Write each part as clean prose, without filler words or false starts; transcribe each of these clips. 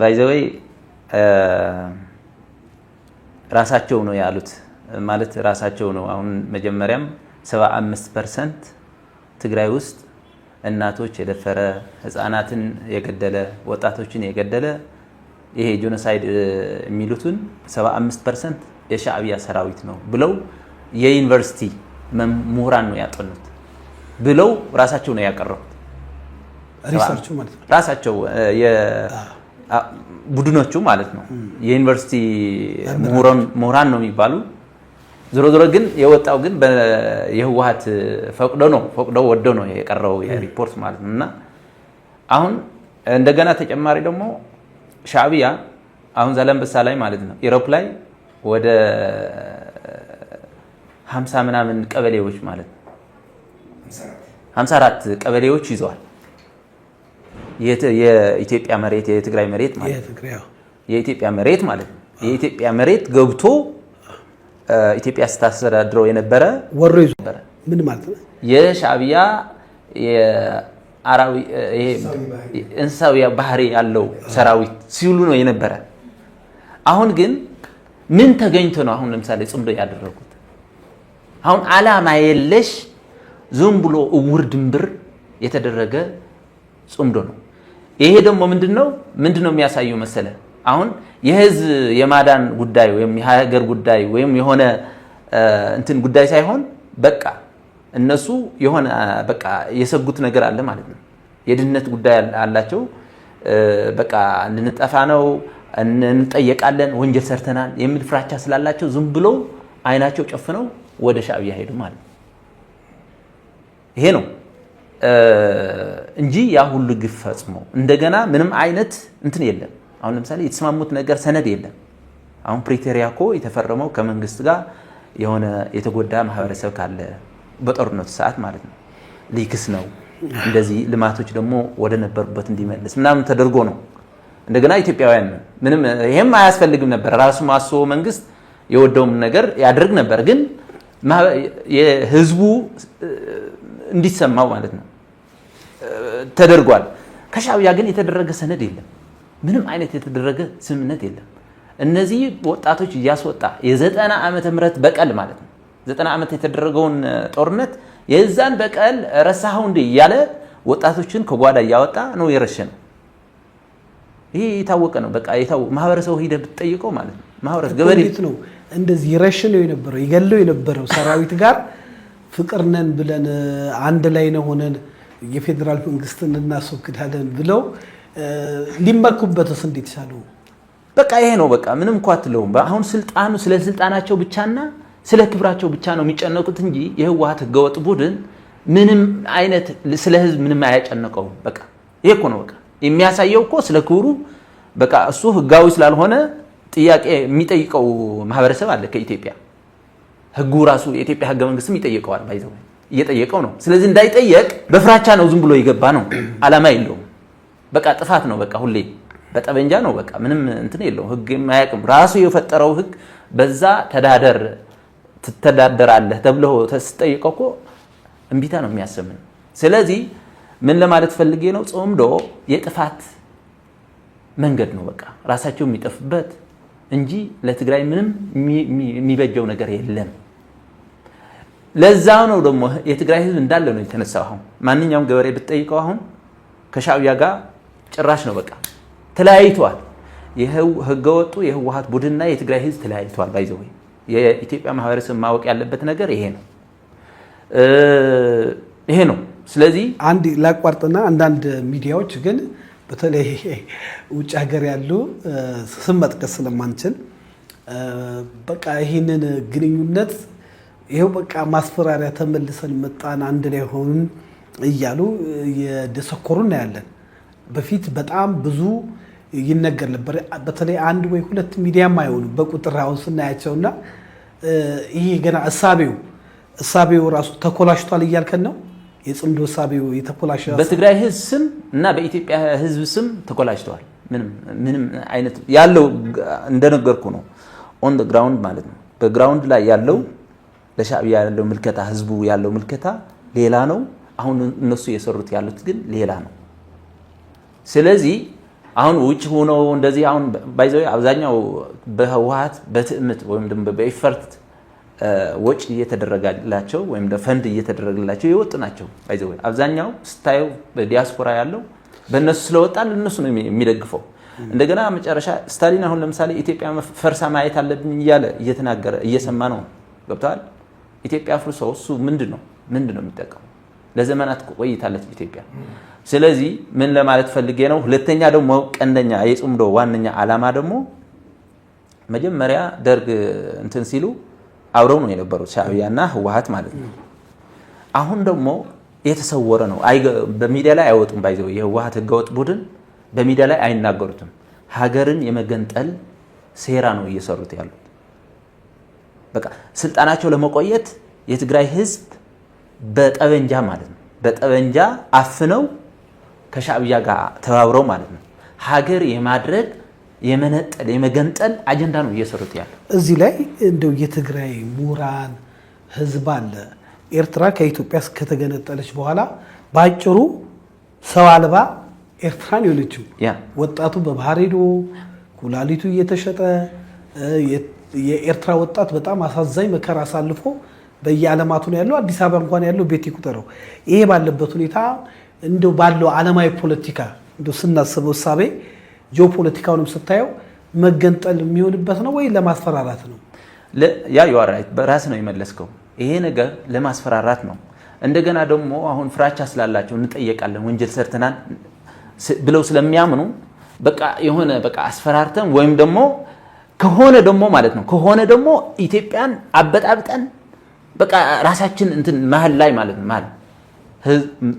ባይ ዘ ዌይ ራሳቸው ነው ያሉት ማለት ራሳቸው ነው አሁን መጀመሪያም 75% ትግራይ ውስጥ እናቶች የደፈረ ህፃናትን የገደለ ወጣቶችን የገደለ ይሄ ጄኖሳይድ የሚሉትን 75% የሻዕቢያ ሰራዊት ነው ብለው የዩኒቨርሲቲ ምሁራን ነው ያጠኑት ብለው ራሳቸው ነው ያቀረቡት ሪሰርቹ ማለት ነው ራሳቸው ቡድኖቹ ማለት ነው የዩኒቨርሲቲ ምሁራን ነው የሚባሉ ዞሮ ዞሮ ግን የወጣው ግን የህወሓት ፈቅዶ ወዶ ነው የቀረው የሪፖርት ማለት ነውና አሁን እንደገና ተጨማሪ ደግሞ ሻዕቢያ አሁን ዛላምበሳ ላይ ማለት ነው ኢሮፕ ላይ ወደ 50 ምናምን ቀበሌዎች ማለት ነው 54 ቀበሌዎች ይዘዋል የኢትዮጵያ መሬት የትግራይ መሬት ማለት ነው የኢትዮጵያ መሬት ማለት ነው የኢትዮጵያ መሬት ገብቶ ኢትዮጵያ ስታስተዳድረው የነበረ ወሮ ይዞ ምን ማለት ነው የሻዕቢያ የአራዊ ይሄ እንሳዊያ ባህሪ ያለው ሰራዊት ሲሉ ነው የነበረ አሁን ግን ምን ተገኝቶ ነው አሁን ለምሳሌ ጽምዶ ያደረጉት አሁን አላማ የለሽ ዝም ብሎ እውር ድንብር የተደረገ ጽምዶ ነው ይሄ ደግሞ ምንድነው የሚያሳየው መሰለ አሁን የህዝብ የማዳን ጉዳይ ወይም የሀገር ጉዳይ ወይም የሆነ እንትን ጉዳይ ሳይሆን በቃ እነሱ የሆነ በቃ የሰጉት ነገር አለ ማለት ነው የድህነት ጉዳይ አላቸው በቃ ልንጠፋ ነው እንጠየቃለን ወንጀል ሰርተናል የሚል ፍራቻ ስላላቸው ዝም ብለው አይናቸው ጨፍነው ወደ ሻዕቢያ ሄዱ ማለት ይሄ ነው እንጂ ያ ሁሉ ግፍ ፈጽሞ እንደገና ምንም አይነት እንትን የለም አሁን ለምሳሌ የተስማሙት ነገር ሰነድ የለም አሁን ፕሪቶሪያ እኮ የተፈረመው ከመንግስት ጋር የሆነ የተጎዳ ማህበረሰብ ካለ በጦርነቱ ሰዓት ማለት ነው ሊክስ ነው እንደዚህ ልማቶች ደግሞ ወደ ነበሩበት እንዲመለስ ምናምን ተደርጎ ነው እንደገና ኢትዮጵያውያን ምንም ይሄም አያስፈልግም ነበር ራሱ ማሶ መንግስት የወደውም ነገር ያደርግ ነበር ግን የህዝቡ እንዲሰማው ማለት ነው ተደርጓል ከሻዕቢያ ግን የተደረገ ሰነድ የለም ምንም አይነት የተደረገ ስምምነት የለም እነዚህ ወጣቶች ያስወጣ የ90 ዓመተ ምህረት በቀል ማለት ነው 90 ዓመት የተደረገውን ጦርነት የዛን በቀል ረሳኸው እንዴ ያለ ወጣቶችን ከጓዳ ያወጣ ነው የረሸነው ይሄ የታወቀ ነው በቃ ማህበረሰቡ ሄደ ብትጠይቀው ማለት ነው ማህበረሰብ ገበሬ ነው እንደዚህ ረሽነው የነበረው ይገለው የነበረው ሰራዊት ጋር ፍቅር ነን ብለን አንድ ላይ ነው ሆነን የፌደራል መንግስትን እናስወግዳለን ብለው ሊመኩበትስ እንዴት ይቻላል በቃ ይሄ ነው በቃ ምንም ቋትለውም አሁን ስልጣኑ ስለ ስልጣናቸው ብቻና ስለ ክብራቸው ብቻ ነው የሚጨነቁት እንጂ የህወሓት ህገወጥ ቡድን ምንም አይነት ስለ ህዝብ ምንም አያጨነቀው በቃ ይሄ እኮ ነው በቃ የሚያሳየው እኮ ስለ ክብሩ በቃ እሱ ህጋዊ ስላልሆነ ጥያቄ የሚጠይቀው ማህበረሰብ አለ ከኢትዮጵያ ህጉ ራሱ የኢትዮጵያ ህገ መንግስትም ይጠይቀዋል ባይዘው እየጠየቀው ነው ስለዚህ እንዳይጠየቅ በፍራቻ ነው ዝም ብሎ ይገባ ነው አላማ የለውም በቃ ጥፋት ነው በቃ ሁሌ በጠበንጃ ነው በቃ ምንም እንትን የለው ህግ የማያቅም ራሱ የፈጠረው ህግ በዛ ትተዳደራለህ ተብሎ ተስጠይቀው እኮ እንቢታ ነው የሚያሰምን ስለዚህ ምን ለማለት ፈልጌ ነው ጾምዶ የጥፋት መንገድ ነው በቃ ራሳቸው የሚጠፍበት እንጂ ለትግራይ ምንም የሚበጀው ነገር የለም ለዛው ነው ደግሞ የትግራይ ህዝብ እንዳለ ነው የተነሳው አሁን ማንኛውም ገበሬ ብትጠይቀው አሁን ከሻዕቢያ ጋር ጭራሽ ነው በቃ ተለያይቷል ህገወጡ የህወሓት ቡድንና የትግራይ ህዝብ ተለያይቷል ባይዘው የኢትዮጵያ ማህበረሰብ ማወቅ ያለበት ነገር ይሄ ነው ስለዚህ አንድ ላቋርጥና አንዳንድ ሚዲያዎች ግን በተለይ ውጭ ሀገር ያሉ ስም መጥቀስ ስለማንችል በቃ ይሄንን ግንኙነት ይሄው በቃ ማስፈራሪያ ተመልሰን መጣን አንድ ላይ ሆነን እያሉ የደሰኮሩና ያለን በፊት በጣም ብዙ ይነገር ነበር በተለይ አንድ ወይ ሁለት ሚዲያም አይሆኑ በቁጥር አውስና ያቸውና ይሄ ገና እሳቤው ራሱ ተኮላሽቷል እያልከን ነው የጽምዶ እሳቤው የተኮላሽ በትግራይ ህዝብ ስም እና በኢትዮጵያ ህዝብ ስም ተኮላሽቷል ምንም አይነት ያለው እንደነገርኩ ነው ኦን ዘ ግራውንድ ማለት ነው በግራውንድ ላይ ያለው ለሻዕቢያ ያለው ምልከታ ህዝቡ ያለው ምልከታ ሌላ ነው አሁን እነሱ የሰሩት ያሉት ግን ሌላ ነው ስለዚህ አሁን ውጭ ሆኖ እንደዚህ አሁን ባይዘው አብዛኛው በህወሓት በትዕምት ወይም ደግሞ በኢፈርት ወጪ እየተደረገላቸው ወይም ፈንድ እየተደረገላቸው የወጡ ናቸው። ባይዘው አብዛኛው ስታየው በዲያስፖራ ያለው በእነሱ ስለወጣ ለነሱ ነው የሚደግፈው። እንደገና መጨረሻ ስታሊን አሁን ለምሳሌ ኢትዮጵያ ፈርሳ ማየት አለብኝ እያለ እየተናገረ እየሰማ ነው። ገብቷል። ኢትዮጵያ ፍርሶ እሱ ምንድነው የሚጠቀመው? ለዘመናት ቆይታለች ኢትዮጵያ። ስለዚህ ምን ለማለት ፈልጌ ነው? ሁለተኛ ደግሞ ቀንደኛ የጽምዶ ዋነኛ ዓላማ ደግሞ መጀመሪያ ደርግ እንትን ሲሉ አብረው ነው የነበሩት ሻዕቢያና ህወሓት ማለት ነው። አሁን ደግሞ የተሰወረ ነው። በሚዲያ ላይ አይወጡም። ባይዘው የህወሓት ህገወጥ ቡድን በሚዲያ ላይ አይናገሩትም። ሀገርን የመገንጠል ሴራ ነው እየሰሩት ያሉት። በቃ ስልጣናቸው ለመቆየት የትግራይ ህዝብ በጠበንጃ ማለት ነው በጠበንጃ አፍነው ከሻዕቢያ ጋር ተባብረው ማለት ነው ሀገር የማድረግ የመነጠል የመገንጠል አጀንዳ ነው እየሰሩት ያለው። እዚህ ላይ እንደው የትግራይ ምሁራን ህዝብ አለ። ኤርትራ ከኢትዮጵያ ከተገነጠለች በኋላ ባጭሩ ሰው አልባ ኤርትራን የሆነችው ወጣቱ በባህር ሄዶ ኩላሊቱ እየተሸጠ የኤርትራ ወጣት በጣም አሳዛኝ መከራ አሳልፎ በየዓለማቱ ነው ያለው። አዲስ አበባ እንኳን ያለው ቤት ይቁጠረው። ይሄ ባለበት ሁኔታ እንደው ባለው ዓለማዊ ፖለቲካ እንደው ስናስበው ሳቤ ጂኦፖለቲካውንም ስታየው መገንጠል የሚሆንበት ነው ወይ ለማስፈራራት ነው? ያ ይዋራይ በራስ ነው የመለስከው። ይሄ ነገር ለማስፈራራት ነው። እንደገና ደግሞ አሁን ፍራቻ ስላላቸው እንጠየቃለን ወንጀል ሰርተናል ብለው ስለሚያምኑ በቃ የሆነ በቃ አስፈራርተን ወይም ደግሞ ከሆነ ደግሞ ማለት ነው ከሆነ ደግሞ ኢትዮጵያን አበጣብጠን በቃ ራሳችን እንትን መሀል ላይ ማለት ነው መሀል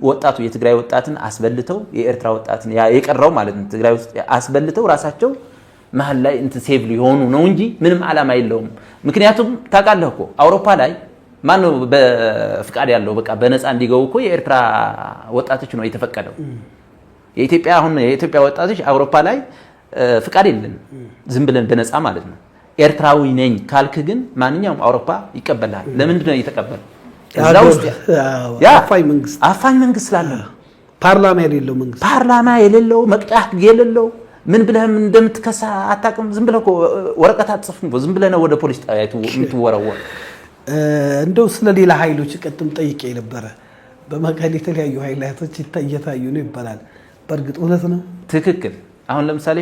ወጣቱ የትግራይ ወጣትን አስበልተው የኤርትራ ወጣትን የቀረው ማለት ነው ትግራይ ውስጥ አስበልተው ራሳቸው መሀል ላይ እንትን ሴቭ ሊሆኑ ነው እንጂ ምንም ዓላማ የለውም። ምክንያቱም ታውቃለህ እኮ አውሮፓ ላይ ማን ነው በፍቃድ ያለው በቃ በነፃ እንዲገቡ እኮ የኤርትራ ወጣቶች ነው የተፈቀደው። የኢትዮጵያ አሁን የኢትዮጵያ ወጣቶች አውሮፓ ላይ ፍቃድ የለም ዝም ብለን በነፃ ማለት ነው። ኤርትራዊ ነኝ ካልክ ግን ማንኛውም አውሮፓ ይቀበላል። ለምንድን ነው የተቀበለው? እዛው ውስጥ አፋኝ መንግስት ስላለ ፓርላማ የሌለው መቅጫ የሌለው ምን ብለህም እንደምትከሳ አታውቅም። ዝም ብለህ ወረቀት አትጽፍም። ዝም ብለህ ነው ወደ ፖሊስ ጣቢያ የምትወረወር። እንደው ስለ ሌላ ኃይሎች ቅድም ጠይቄ ነበረ። በመቀሌ የተለያዩ ኃይላቶች እየታዩ ነው ይባላል። በእርግጥ እውነት ነው? ትክክል። አሁን ለምሳሌ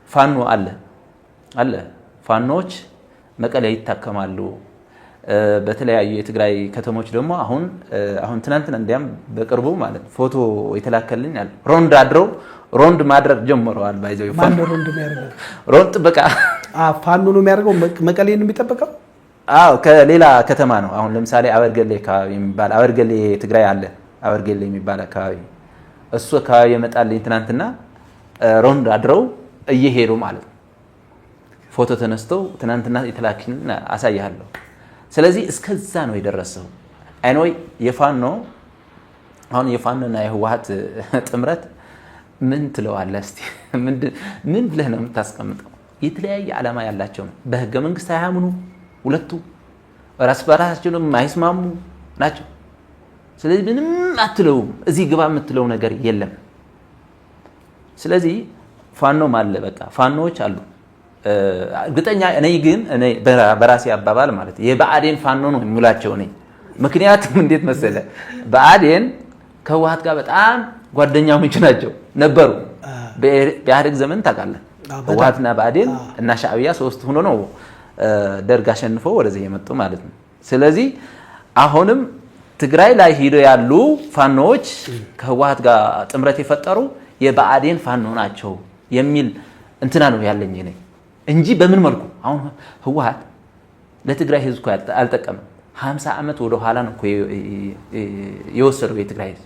ፋኖ አለ ፋኖች መቀሌ ይታከማሉ። በተለያዩ የትግራይ ከተሞች ደግሞ አሁን ትናንትና እንዲያም በቅርቡ ማለት ፎቶ የተላከልኝ አለ ሮንድ አድረው ሮንድ ማድረግ ጀምረዋል። ባይዘው ፋኖ ሮንድ የሚያደርገው ሮንድ ጥበቃ ፋኖ ነው የሚያደርገው መቀሌ ነው የሚጠበቀው። ከሌላ ከተማ ነው። አሁን ለምሳሌ አበርገሌ አካባቢ የሚባል አበርገሌ ትግራይ አለ አበርገሌ የሚባል አካባቢ እሱ አካባቢ የመጣልኝ ትናንትና ሮንድ አድረው እየሄዱ ማለት ነው። ፎቶ ተነስተው ትናንትና የተላክኝ አሳያለሁ። ስለዚህ እስከዛ ነው የደረሰው። አይኖይ የፋኖና የህወሓት ጥምረት ምን ትለዋለህ እስቲ? ምን ብለህ ነው የምታስቀምጠው? የተለያየ ዓላማ ያላቸው ነው። በህገ መንግስት አያምኑ ሁለቱ ራስ በራሳቸው የማይስማሙ ናቸው። ስለዚህ ምንም አትለውም። እዚህ ግባ የምትለው ነገር የለም። ስለዚህ ፋኖም አለ በቃ ፋኖዎች አሉ። እርግጠኛ እኔ በራሴ አባባል ማለት የብአዴን ፋኖ ነው የሚላቸው እኔ። ምክንያቱም እንዴት መሰለ ብአዴን ከህወሓት ጋር በጣም ጓደኛሞች ናቸው ነበሩ። በኢህአዴግ ዘመን ታውቃለህ ህወሓትና ብአዴን እና ሻዕቢያ ሶስት ሆኖ ነው ደርግ አሸንፈው ወደዚህ የመጡ ማለት ነው። ስለዚህ አሁንም ትግራይ ላይ ሄደው ያሉ ፋኖዎች ከህወሓት ጋር ጥምረት የፈጠሩ የብአዴን ፋኖ ናቸው የሚል እንትና ነው ያለኝ እኔ እንጂ በምን መልኩ አሁን ህወሓት ለትግራይ ህዝብ አልጠቀመም። 50 ዓመት ወደ ኋላ ነው የወሰደው የትግራይ ህዝብ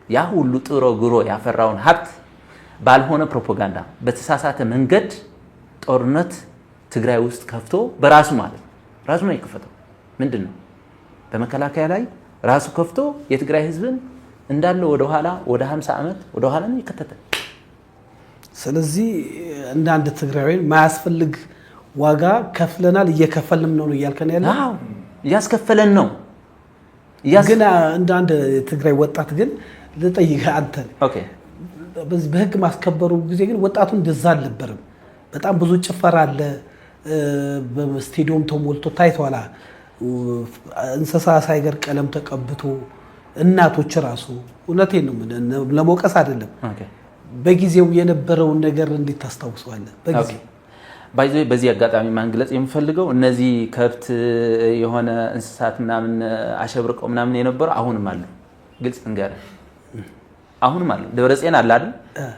ያ ሁሉ ጥሮ ግሮ ያፈራውን ሀብት ባልሆነ ፕሮፓጋንዳ በተሳሳተ መንገድ ጦርነት ትግራይ ውስጥ ከፍቶ በራሱ ማለት ራሱ ነው የከፈተው። ምንድነው በመከላከያ ላይ ራሱ ከፍቶ የትግራይ ህዝብን እንዳለ ወደ ኋላ ወደ 50 ዓመት ወደ ኋላ ነው የከተተ። ስለዚህ እንደ አንድ ትግራዊ ማያስፈልግ ዋጋ ከፍለናል እየከፈልንም ነው እያልከን ያለው? አዎ እያስከፈለን ነው። ግን እንደ አንድ ትግራይ ወጣት ግን ልጠይቅህ አንተ በህግ ማስከበሩ ጊዜ ግን ወጣቱ እንደዛ አልነበረም። በጣም ብዙ ጭፈራ አለ። በስቴዲየም ተሞልቶ ታይቷላ። እንስሳ ሳይገር ቀለም ተቀብቶ እናቶች ራሱ እውነቴን ነው ለመውቀስ አይደለም። በጊዜው የነበረውን ነገር እንዴት ታስታውሰዋለህ? በጊዜው በዚህ አጋጣሚ ማንግለጽ የምፈልገው እነዚህ ከብት የሆነ እንስሳት ምናምን አሸብርቀው ምናምን የነበረው አሁንም አሉ። ግልጽ እንገርህ አሁንም አሉ። ደብረጽዮን አለ አይደል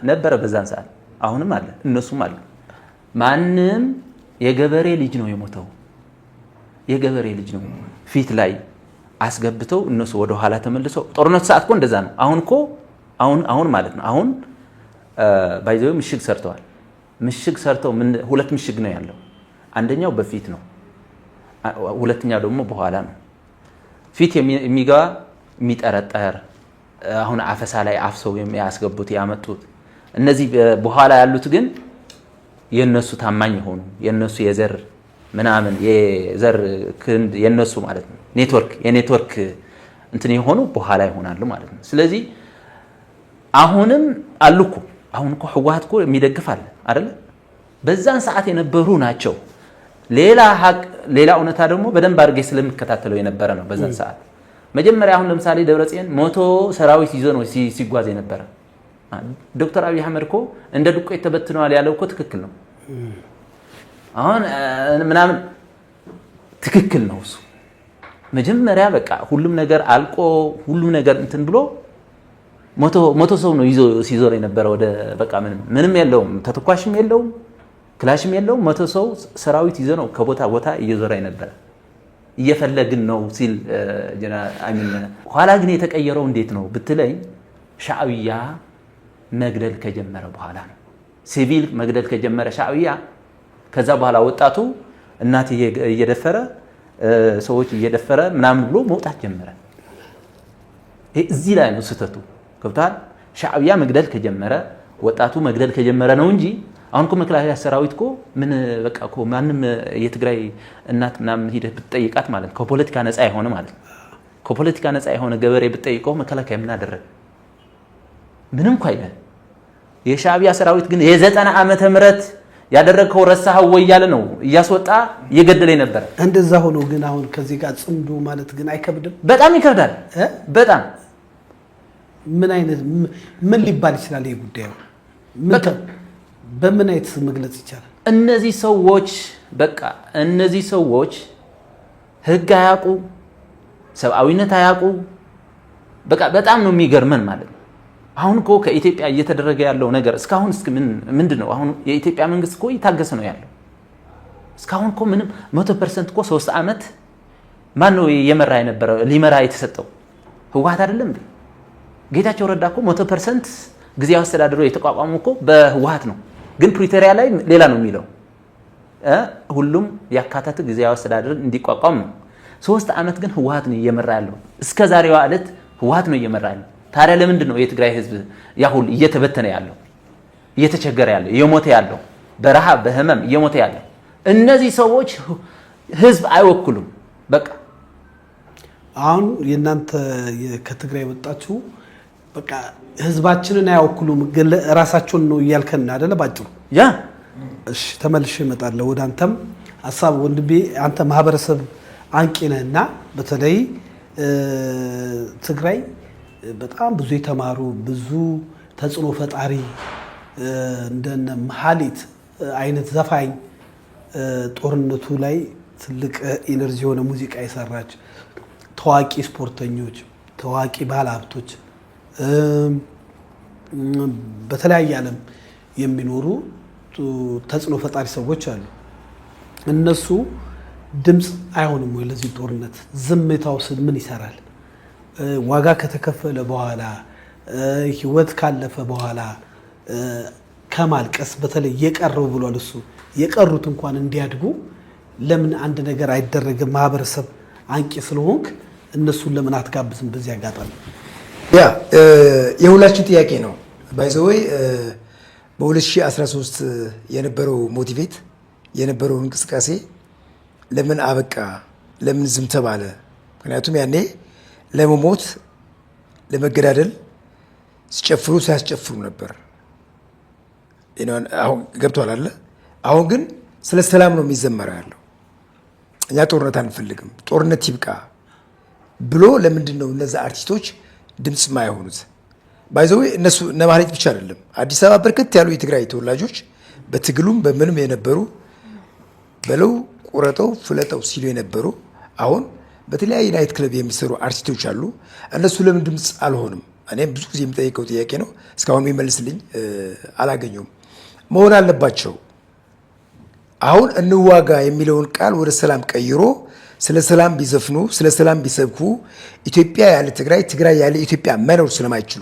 ነበረ በዛን ሰዓት አሁንም አለ። እነሱም አሉ። ማንም የገበሬ ልጅ ነው የሞተው። የገበሬ ልጅ ነው ፊት ላይ አስገብተው እነሱ ወደ ኋላ ተመልሰው ጦርነት ሰዓት እኮ እንደዛ ነው። አሁን ማለት ነው አሁን ባይዘው ምሽግ ሰርተዋል። ምሽግ ሰርተው ሁለት ምሽግ ነው ያለው። አንደኛው በፊት ነው፣ ሁለተኛው ደግሞ በኋላ ነው። ፊት የሚገባ የሚጠረጠር አሁን አፈሳ ላይ አፍሰው የሚያስገቡት ያመጡት። እነዚህ በኋላ ያሉት ግን የነሱ ታማኝ የሆኑ የነሱ የዘር ምናምን የዘር ክንድ የነሱ ማለት ነው የኔትወርክ እንትን የሆኑ በኋላ ይሆናሉ ማለት ነው። ስለዚህ አሁንም አሉኩ አሁን እኮ ህወሓት እኮ የሚደግፍ አለ አይደል? በዛን ሰዓት የነበሩ ናቸው። ሌላ እውነታ ደግሞ በደንብ አድርጌ ስለምከታተለው የነበረ ነው። በዛን ሰዓት መጀመሪያ አሁን ለምሳሌ ደብረጽዮን 100 ሰራዊት ይዞ ነው ሲጓዝ የነበረ። ዶክተር አብይ አህመድ እኮ እንደ ዱቄት ተበትነዋል ያለው እኮ ትክክል ነው። አሁን ምናምን ትክክል ነው እሱ። መጀመሪያ በቃ ሁሉም ነገር አልቆ ሁሉም ነገር እንትን ብሎ መቶ ሰው ነው ይዞ ሲዞር የነበረ ወደ በቃ ምንም የለውም፣ ተተኳሽም የለውም፣ ክላሽም የለውም። 100 ሰው ሰራዊት ይዞ ነው ከቦታ ቦታ እየዞረ የነበረ እየፈለግን ነው ሲል ኋላ ግን የተቀየረው እንዴት ነው ብትለኝ ሻዕቢያ መግደል ከጀመረ በኋላ ነው። ሲቪል መግደል ከጀመረ ሻዕቢያ ከዛ በኋላ ወጣቱ እናት እየደፈረ ሰዎች እየደፈረ ምናምን ብሎ መውጣት ጀመረ። እዚህ ላይ ነው ስህተቱ። ገብቷል? ሻዕቢያ መግደል ከጀመረ ወጣቱ መግደል ከጀመረ ነው እንጂ አሁን እኮ መከላከያ ሰራዊት እኮ ምን በቃ እኮ ማንም የትግራይ እናት ምናምን ሄደህ ብትጠይቃት ማለት ነው ከፖለቲካ ነፃ የሆነ ማለት ነው ከፖለቲካ ነፃ የሆነ ገበሬ ብትጠይቀው መከላከያ ምን አደረገ? ምንም እኮ አይደለም። የሻዕቢያ ሰራዊት ግን የ90 ዓመተ ምህረት ያደረገው ረሳኸው ወይ ያለ ነው እያስወጣ እየገደለ ነበር። እንደዛ ሆኖ ግን አሁን ከዚህ ጋር ጽምዱ ማለት ግን አይከብድም? በጣም ይከብዳል። በጣም ምን ሊባል ይችላል? ይሄ ጉዳዩ በምን አይነት መግለጽ ይቻላል? እነዚህ ሰዎች ህግ አያውቁ፣ ሰብአዊነት አያውቁ። በቃ በጣም ነው የሚገርመን ማለት ነው። አሁን እኮ ከኢትዮጵያ እየተደረገ ያለው ነገር እስካሁን ምንድነው? አሁን የኢትዮጵያ መንግስት እኮ እየታገሰ ነው ያለው። እስካሁን እኮ ምንም 100% እኮ 3 ዓመት ማን ነው የመራ የነበረው ሊመራ የተሰጠው? ህወሓት አይደለም እንዴ? ጌታቸው ረዳ እኮ 100% ጊዜያዊ አስተዳደሩ የተቋቋመው እኮ በህወሓት ነው። ግን ፕሪቶሪያ ላይ ሌላ ነው የሚለው ሁሉም ያካተተ ጊዜያዊ አስተዳደር እንዲቋቋም ነው። 3 ዓመት ግን ህወሓት ነው እየመራ ያለው። እስከ ዛሬዋ ዕለት ህወሓት ነው እየመራ ያለው። ታዲያ ለምንድን ነው የትግራይ ህዝብ ያሁን እየተበተነ ያለው እየተቸገረ ያለው እየሞተ ያለው በረሃብ በህመም እየሞተ ያለው? እነዚህ ሰዎች ህዝብ አይወክሉም። በቃ አሁን የእናንተ ከትግራይ ወጣችሁ በቃ ህዝባችንን አይወክሉም ግን ራሳቸውን ነው እያልከን አይደለ? ባጭሩ ያ እሺ፣ ተመልሼ እመጣለሁ ወደ አንተም ሐሳብ ወንድሜ። አንተ ማህበረሰብ አንቂ ነህና በተለይ ትግራይ በጣም ብዙ የተማሩ ብዙ ተጽዕኖ ፈጣሪ እንደነ መሐሌት አይነት ዘፋኝ ጦርነቱ ላይ ትልቅ ኢነርጂ የሆነ ሙዚቃ የሰራች ታዋቂ ስፖርተኞች፣ ታዋቂ ባለሀብቶች በተለያየ ዓለም የሚኖሩ ተጽዕኖ ፈጣሪ ሰዎች አሉ። እነሱ ድምፅ አይሆንም ወይ ለዚህ ጦርነት? ዝምታውስ ምን ይሰራል? ዋጋ ከተከፈለ በኋላ ህይወት ካለፈ በኋላ ከማልቀስ በተለይ የቀረው ብሏል እሱ የቀሩት እንኳን እንዲያድጉ ለምን አንድ ነገር አይደረግም? ማህበረሰብ አንቂ ስለሆንክ እነሱን ለምን አትጋብዝም? በዚህ አጋጣሚ ያ የሁላችን ጥያቄ ነው። ባይዘወይ በ2013 የነበረው ሞቲቬት የነበረው እንቅስቃሴ ለምን አበቃ? ለምን ዝም ተባለ? ምክንያቱም ያኔ ለመሞት ለመገዳደል ሲጨፍሩ ሲያስጨፍሩ ነበር። አሁን ገብቷል አለ። አሁን ግን ስለ ሰላም ነው የሚዘመረው ያለው። እኛ ጦርነት አንፈልግም፣ ጦርነት ይብቃ ብሎ ለምንድን ነው እነዛ አርቲስቶች ድምፅ ማይሆኑት? ባይዘው እነሱ ነማህሌት ብቻ አይደለም፣ አዲስ አበባ በርከት ያሉ የትግራይ ተወላጆች በትግሉም በምንም የነበሩ በለው ቁረጠው ፍለጠው ሲሉ የነበሩ አሁን በተለያየ ናይት ክለብ የሚሰሩ አርቲስቶች አሉ። እነሱ ለምን ድምፅ አልሆንም? እኔም ብዙ ጊዜ የምጠይቀው ጥያቄ ነው። እስካሁን የሚመልስልኝ አላገኘውም። መሆን አለባቸው። አሁን እንዋጋ የሚለውን ቃል ወደ ሰላም ቀይሮ ስለ ሰላም ቢዘፍኑ ስለ ሰላም ቢሰብኩ ኢትዮጵያ ያለ ትግራይ ትግራይ ያለ ኢትዮጵያ መኖር ስለማይችሉ፣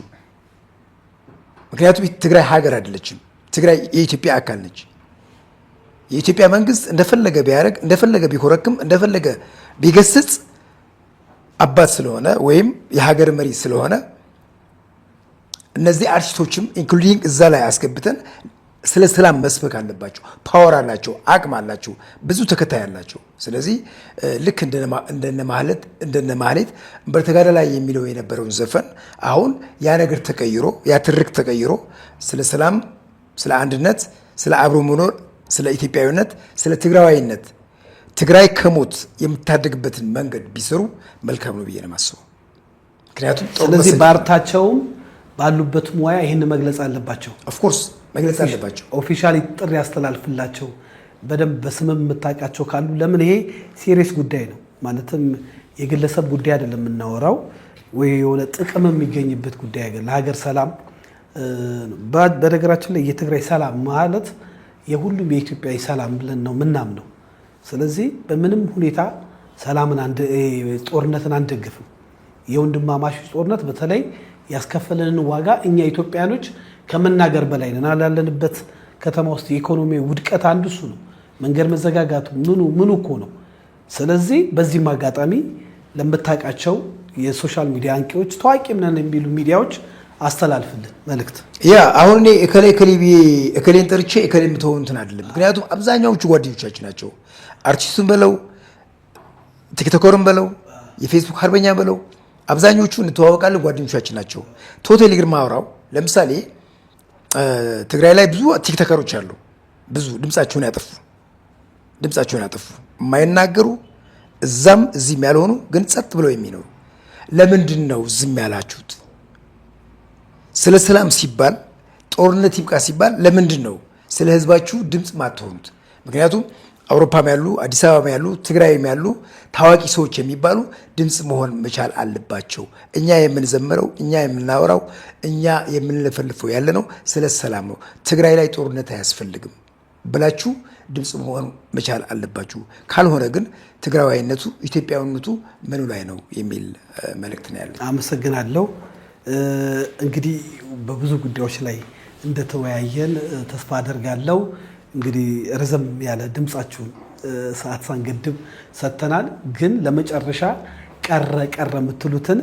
ምክንያቱም ትግራይ ሀገር አይደለችም። ትግራይ የኢትዮጵያ አካል ነች። የኢትዮጵያ መንግስት እንደፈለገ ቢያደርግ እንደፈለገ ቢኮረክም እንደፈለገ ቢገስጽ አባት ስለሆነ ወይም የሀገር መሪ ስለሆነ እነዚህ አርቲስቶችም ኢንክሉዲንግ እዛ ላይ አስገብተን ስለ ሰላም መስበክ አለባቸው። ፓወር አላቸው፣ አቅም አላቸው፣ ብዙ ተከታይ አላቸው። ስለዚህ ልክ እንደነ ማህሌት በተጋዳ ላይ የሚለው የነበረውን ዘፈን አሁን ያ ነገር ተቀይሮ ያ ትርክ ተቀይሮ ስለ ሰላም፣ ስለ አንድነት፣ ስለ አብሮ መኖር፣ ስለ ኢትዮጵያዊነት፣ ስለ ትግራዋይነት ትግራይ ከሞት የምታደግበትን መንገድ ቢሰሩ መልካም ነው ብዬ ነው የማስበው። ምክንያቱም ስለዚህ በአርታቸውም ባሉበት ሙያ ይህን መግለጽ አለባቸው። ኦፍኮርስ መግለጽ አለባቸው። ኦፊሻሊ ጥሪ ያስተላልፍላቸው። በደንብ በስምም የምታውቃቸው ካሉ ለምን ይሄ ሲሪየስ ጉዳይ ነው ማለትም የግለሰብ ጉዳይ አይደለም የምናወራው፣ ወይ የሆነ ጥቅም የሚገኝበት ጉዳይ አይደለም። ለሀገር ሰላም በነገራችን ላይ የትግራይ ሰላም ማለት የሁሉም የኢትዮጵያ ሰላም ብለን ነው ምናምነው። ስለዚህ በምንም ሁኔታ ሰላምን ጦርነትን አንደግፍም። የወንድማማቾች ጦርነት በተለይ ያስከፈለንን ዋጋ እኛ ኢትዮጵያኖች ከመናገር በላይ ነን። ያለንበት ከተማ ውስጥ የኢኮኖሚ ውድቀት አንዱ እሱ ነው። መንገድ መዘጋጋቱ ምኑ እኮ ነው። ስለዚህ በዚህም አጋጣሚ ለምታውቃቸው የሶሻል ሚዲያ አንቂዎች ታዋቂም ነን የሚሉ ሚዲያዎች አስተላልፍልን መልእክት። ያ አሁን እኔ እከሌን ጠርቼ እከሌ የምተው እንትን አይደለም። ምክንያቱም አብዛኛዎቹ ጓደኞቻችን ናቸው። አርቲስቱን በለው ቲክቶከርን በለው የፌስቡክ አርበኛ በለው አብዛኞቹ እንተዋወቃለን፣ ጓደኞቻችን ናቸው። ቶታሊ ግርማ አውራው ለምሳሌ ትግራይ ላይ ብዙ ቲክቶከሮች አሉ። ብዙ ድምጻቸውን ያጠፉ የማይናገሩ እዛም እዚህም ያልሆኑ ግን ጸጥ ብለው የሚኖሩ። ለምንድን ነው ዝም ያላችሁት? ስለ ሰላም ሲባል ጦርነት ይብቃ ሲባል ለምንድን ነው ስለ ህዝባችሁ ድምፅ ማትሆኑት? ምክንያቱም አውሮፓም ያሉ አዲስ አበባም ያሉ ትግራይም ያሉ ታዋቂ ሰዎች የሚባሉ ድምፅ መሆን መቻል አለባቸው። እኛ የምንዘምረው እኛ የምናወራው እኛ የምንለፈልፈው ያለነው ስለ ሰላም ነው። ትግራይ ላይ ጦርነት አያስፈልግም ብላችሁ ድምፅ መሆን መቻል አለባችሁ። ካልሆነ ግን ትግራዋይነቱ ኢትዮጵያዊነቱ ምኑ ላይ ነው የሚል መልእክት ነው ያለኝ። አመሰግናለሁ። እንግዲህ በብዙ ጉዳዮች ላይ እንደተወያየን ተስፋ አደርጋለሁ። እንግዲህ ረዘም ያለ ድምጻችሁን ሰዓት ሳንገድብ ሰጥተናል። ግን ለመጨረሻ ቀረ የምትሉትን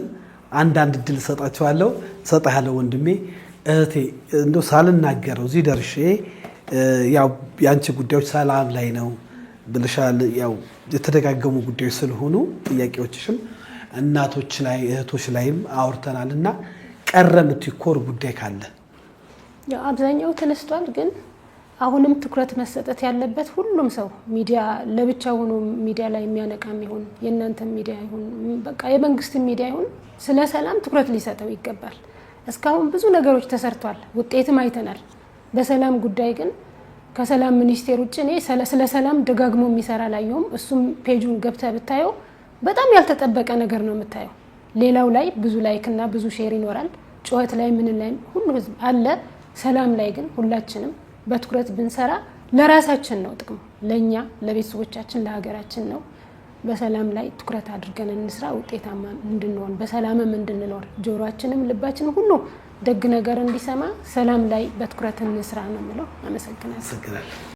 አንዳንድ እድል ሰጣችኋለሁ። ሰጣለሁ ወንድሜ እህቴ፣ እንደው ሳልናገረው እዚህ ደርሼ ያው ያንቺ ጉዳዮች ሰላም ላይ ነው ብለሻል። ያው የተደጋገሙ ጉዳዮች ስለሆኑ ጥያቄዎችሽም እናቶች ላይ እህቶች ላይም አውርተናልና ቀረ የምትኮር ጉዳይ ካለ ያው አብዛኛው ተነስቷል። ግን አሁንም ትኩረት መሰጠት ያለበት ሁሉም ሰው ሚዲያ ለብቻ ሆኖ ሚዲያ ላይ የሚያነቃም ይሁን የእናንተ ሚዲያ ይሁን በቃ የመንግስት ሚዲያ ይሁን ስለ ሰላም ትኩረት ሊሰጠው ይገባል። እስካሁን ብዙ ነገሮች ተሰርቷል፣ ውጤትም አይተናል። በሰላም ጉዳይ ግን ከሰላም ሚኒስቴር ውጭ እኔ ስለ ሰላም ደጋግሞ የሚሰራ ላየውም። እሱም ፔጁን ገብተህ ብታየው በጣም ያልተጠበቀ ነገር ነው የምታየው። ሌላው ላይ ብዙ ላይክ እና ብዙ ሼር ይኖራል። ጩኸት ላይ ምን ላይ ሁሉ ህዝብ አለ። ሰላም ላይ ግን ሁላችንም በትኩረት ብንሰራ ለራሳችን ነው ጥቅሙ፣ ለኛ ለቤተሰቦቻችን ለሀገራችን ነው። በሰላም ላይ ትኩረት አድርገን እንስራ፣ ውጤታማ እንድንሆን በሰላምም እንድንኖር ጆሮአችንም ልባችንም ሁሉ ደግ ነገር እንዲሰማ ሰላም ላይ በትኩረት እንስራ ነው የምለው። አመሰግናለሁ።